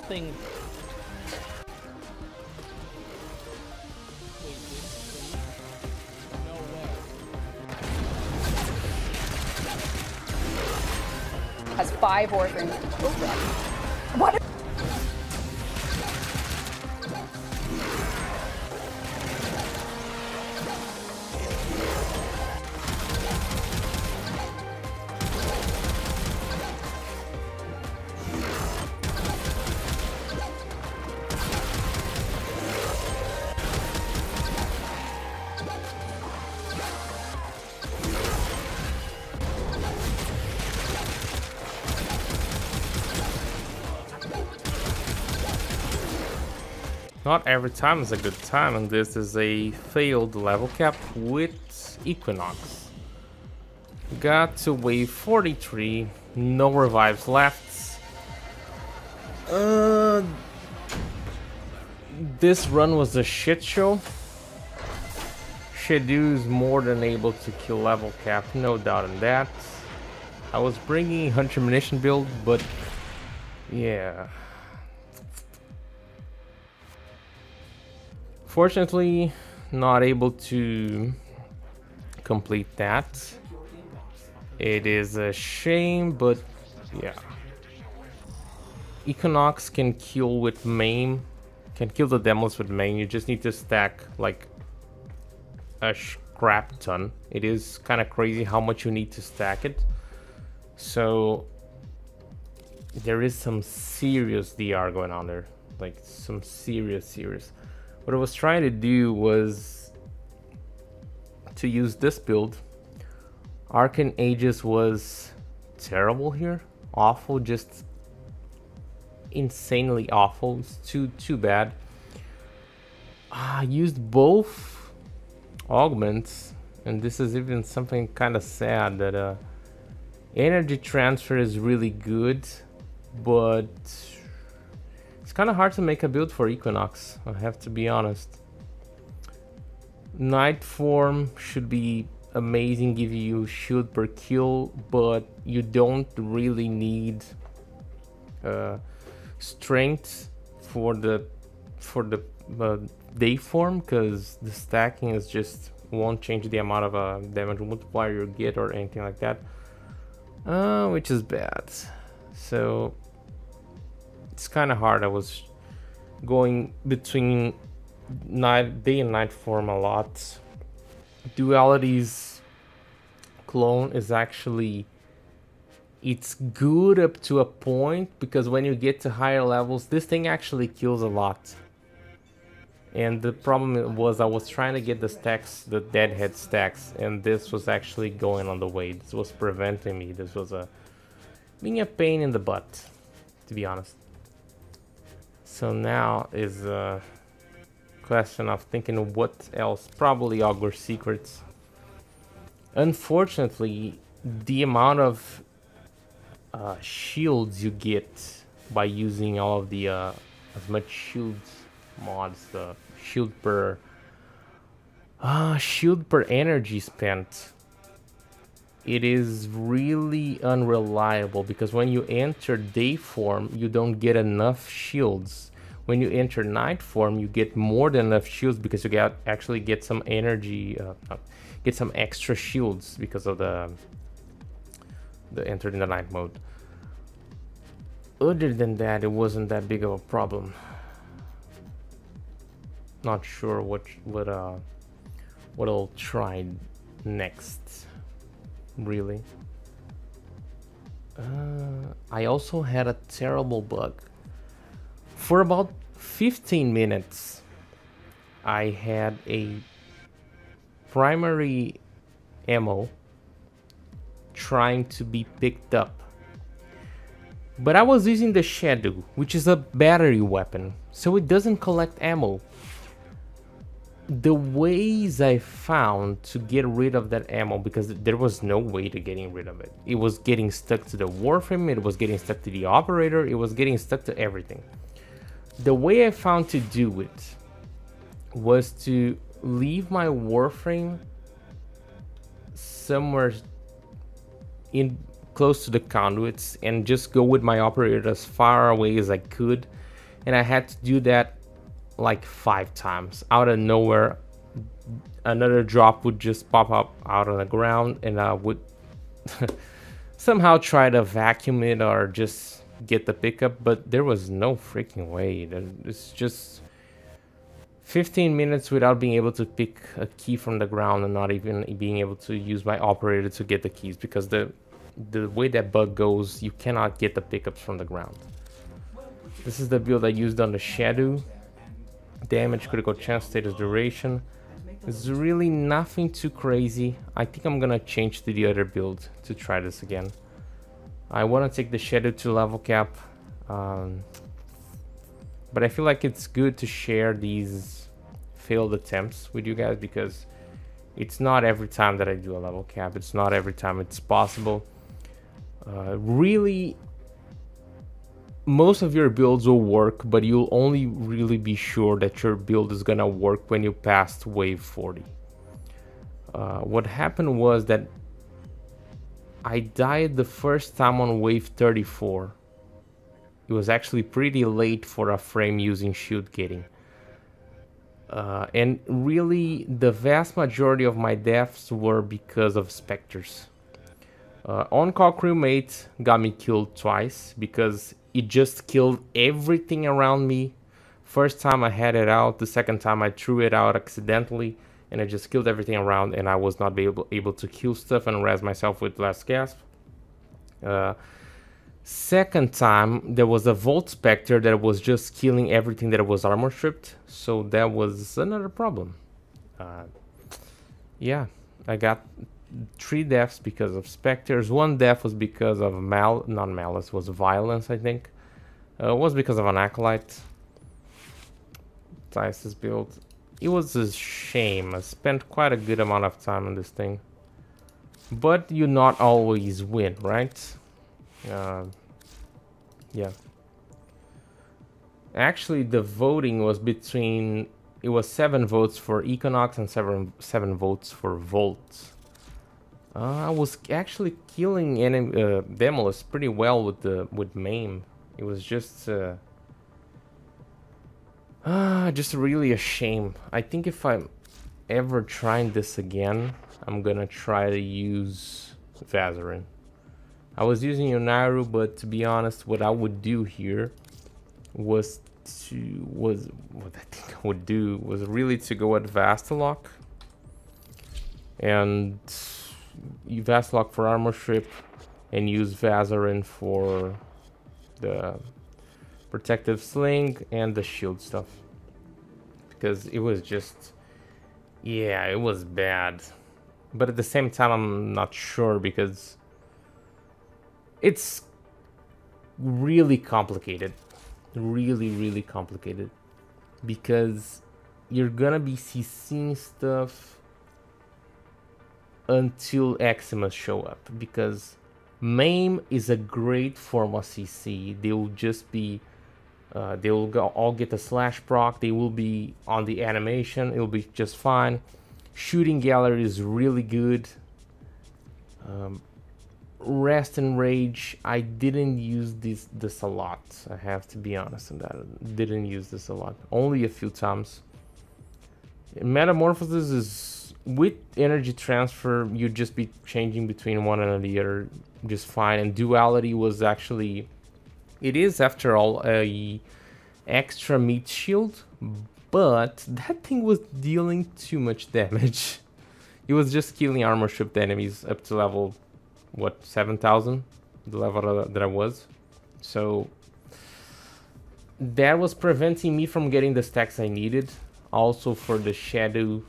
something. Wait, no way. Has 5 Warframe. What? Not every time is a good time, and this is a failed level cap with Equinox. Got to wave 43, no revives left. This run was a shit show. Shadow's more than able to kill level cap, no doubt in that. I was bringing Hunter Munition build, but yeah. Fortunately, not able to complete that. It is a shame, but yeah. Equinox can kill with maim, can kill the demos with maim. You just need to stack like a crap ton. It is kind of crazy how much you need to stack it. So there is some serious DR going on there, like some serious. What I was trying to do was to use this build. Arcane Aegis was terrible here, awful, just insanely awful. It's too bad. I used both augments, and this is even something kind of sad that energy transfer is really good, but it's kind of hard to make a build for Equinox, I have to be honest. Night form should be amazing, give you shield per kill, but you don't really need strength for the day form, because the stacking is just won't change the amount of damage multiplier you get or anything like that, which is bad. So it's kind of hard. I was going between day and night form a lot. Duality's clone is actually, it's good up to a point, because when you get to higher levels, this thing actually kills a lot. And the problem was I was trying to get the stacks, the deadhead stacks, and this was actually going on the way. This was preventing me. This was being a pain in the butt, to be honest. So now is a question of thinking of what else. Probably Augur Secrets. Unfortunately, the amount of shields you get by using all of the as much shields mods, the shield per energy spent, it is really unreliable, because when you enter day form you don't get enough shields. When you enter night form you get more than enough shields, because you actually get some energy, get some extra shields because of the entered in the night mode. Other than that, it wasn't that big of a problem. Not sure what I'll try next, really. I also had a terrible bug. For about 15 minutes, I had a primary ammo trying to be picked up, but I was using the Shadow, which is a battery weapon, so it doesn't collect ammo. The ways I found to get rid of that ammo, because there was no way to getting rid of it. It was getting stuck to the Warframe, it was getting stuck to the operator, it was getting stuck to everything. The way I found to do it was to leave my Warframe somewhere in close to the conduits and just go with my operator as far away as I could, and I had to do that like 5 times. Out of nowhere, another drop would just pop up out on the ground, and I would somehow try to vacuum it or just get the pickup, but there was no freaking way. It's just 15 minutes without being able to pick a key from the ground and not even being able to use my operator to get the keys, because the way that bug goes, you cannot get the pickups from the ground. This is the build I used on the Shadow. Damage, critical chance, status, duration. It's really nothing too crazy. I think I'm gonna change to the other build to try this again. I want to take the Shadow to level cap, but I feel like it's good to share these failed attempts with you guys, because it's not every time that I do a level cap. It's not every time it's possible. Really, most of your builds will work, but you'll only really be sure that your build is gonna work when you passed wave 40. What happened was that I died the first time on wave 34. It was actually pretty late for a frame using shield gating. And really, the vast majority of my deaths were because of specters. On-call crewmate got me killed twice because it just killed everything around me. First time I had it out, the second time I threw it out accidentally, and it just killed everything around, and I was not able to kill stuff and res myself with last gasp. Second time, there was a Volt Spectre that was just killing everything that was armor stripped, so that was another problem. Yeah, I got 3 deaths because of Spectres. 1 death was because of not malice, was violence, I think. It was because of an Acolyte. Tice's build. It was a shame. I spent quite a good amount of time on this thing. But you not always win, right? Yeah. Actually, the voting was between... It was 7 votes for Equinox and 7 votes for Volt. I was actually killing Demolus pretty well with Maim. It was just really a shame. I think if I'm ever trying this again, I'm gonna try to use Vazarin. I was using Yonairu, but to be honest, what I would do here was really to go at Vastalock and Vastalock for armor strip and use Vazarin for the protective sling and the shield stuff, because it was just, yeah, it was bad. But at the same time, I'm not sure, because it's really complicated, really complicated, because you're gonna be CCing stuff until Eximus show up, because Maim is a great form of CC. They will just be they will all get the slash proc, they will be on the animation, it will be just fine. Shooting gallery is really good. Rest and rage, I didn't use this a lot. I have to be honest on that. Didn't use this a lot, only a few times. Metamorphosis is, with energy transfer, you'd just be changing between one and the other just fine. And duality was actually, it is after all a extra meat shield, but that thing was dealing too much damage. It was just killing armor stripped enemies up to level, what, 7,000, the level that I was. So that was preventing me from getting the stacks I needed. Also for the Shadow,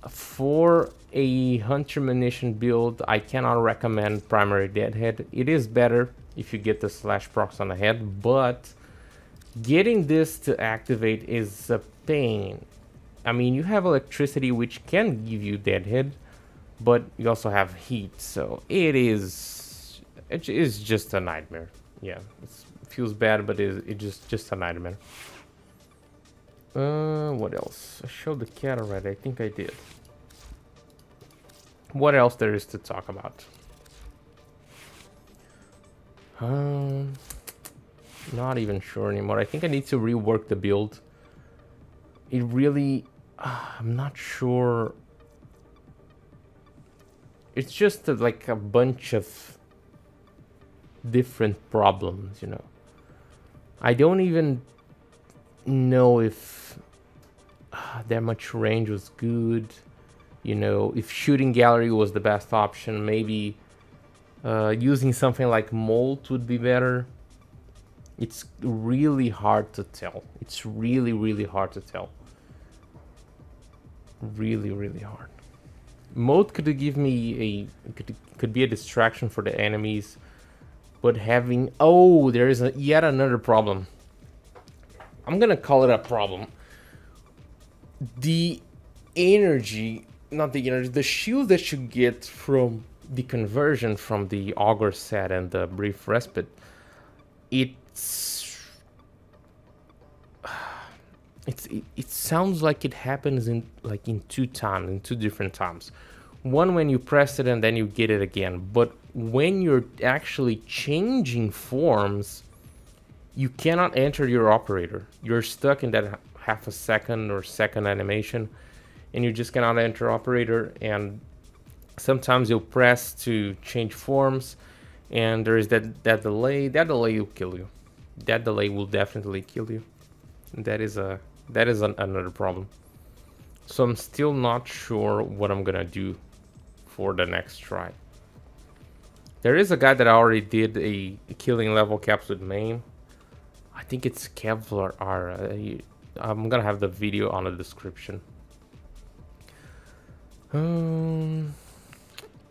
for a Hunter Munition build, I cannot recommend Primary Deadhead. It is better if you get the slash procs on the head, but getting this to activate is a pain. I mean, you have electricity, which can give you Deadhead, but you also have heat, so it is just a nightmare. Yeah, it feels bad, but it's just a nightmare. What else? I showed the cat already. I think I did. What else there is to talk about? Not even sure anymore. I think I need to rework the build. It really... I'm not sure. It's just like a bunch of different problems, you know. I don't even know if that much range was good. You know, if shooting gallery was the best option, maybe using something like Molt would be better. It's really hard to tell. It's really, really hard to tell. Really, really hard. Molt could give me could be a distraction for the enemies, but having there is yet another problem. I'm gonna call it a problem. The energy, not the energy, the shield that you get from the conversion from the Augur set and the Brief Respite, it sounds like it happens in two different times. One when you press it and then you get it again, but when you're actually changing forms, you cannot enter your operator. You're stuck in that half a second or second animation, and you just cannot enter operator. And sometimes you'll press to change forms, and there is that delay. That delay will kill you. That delay will definitely kill you. And that is another problem. So I'm still not sure what I'm gonna do for the next try. There is a guy that already did a killing level caps with main. I think it's Kevlar R. I'm gonna have the video on the description.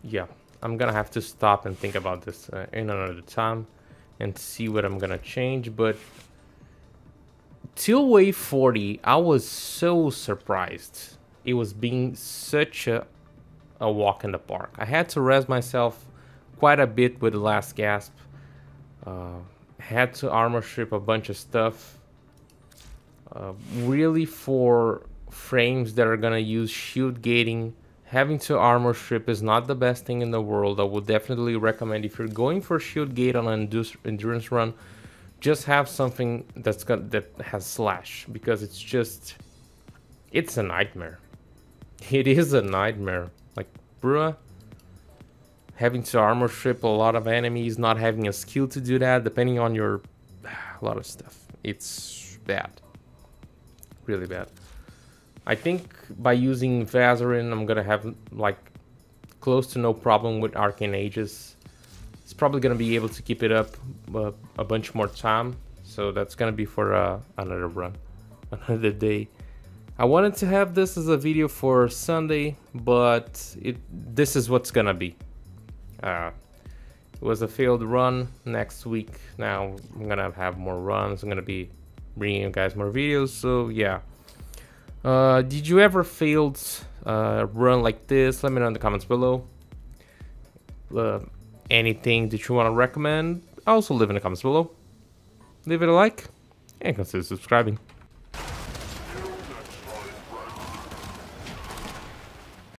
Yeah, I'm gonna have to stop and think about this in another time and see what I'm gonna change. But till wave 40, I was so surprised. It was being such a walk in the park. I had to res myself quite a bit with the last gasp. Had to armor strip a bunch of stuff. Really, for frames that are gonna use shield gating, having to armor strip is not the best thing in the world. I would definitely recommend, if you're going for shield gate on an endurance run, just have something that has slash, because it's a nightmare. It is a nightmare. Like, bruh, having to armor strip a lot of enemies, not having a skill to do that, depending on a lot of stuff. It's bad. Really bad. I think by using Vazarin, I'm gonna have like close to no problem with Arcane Aegis. It's probably gonna be able to keep it up a bunch more time. So that's gonna be for another run, another day. I wanted to have this as a video for Sunday, but this is what's gonna be. It was a failed run. Next week, now I'm gonna have more runs. I'm gonna be bringing you guys more videos. So yeah, did you ever failed run like this? Let me know in the comments below. Anything that you want to recommend, also leave in the comments below. Leave it a like and consider subscribing.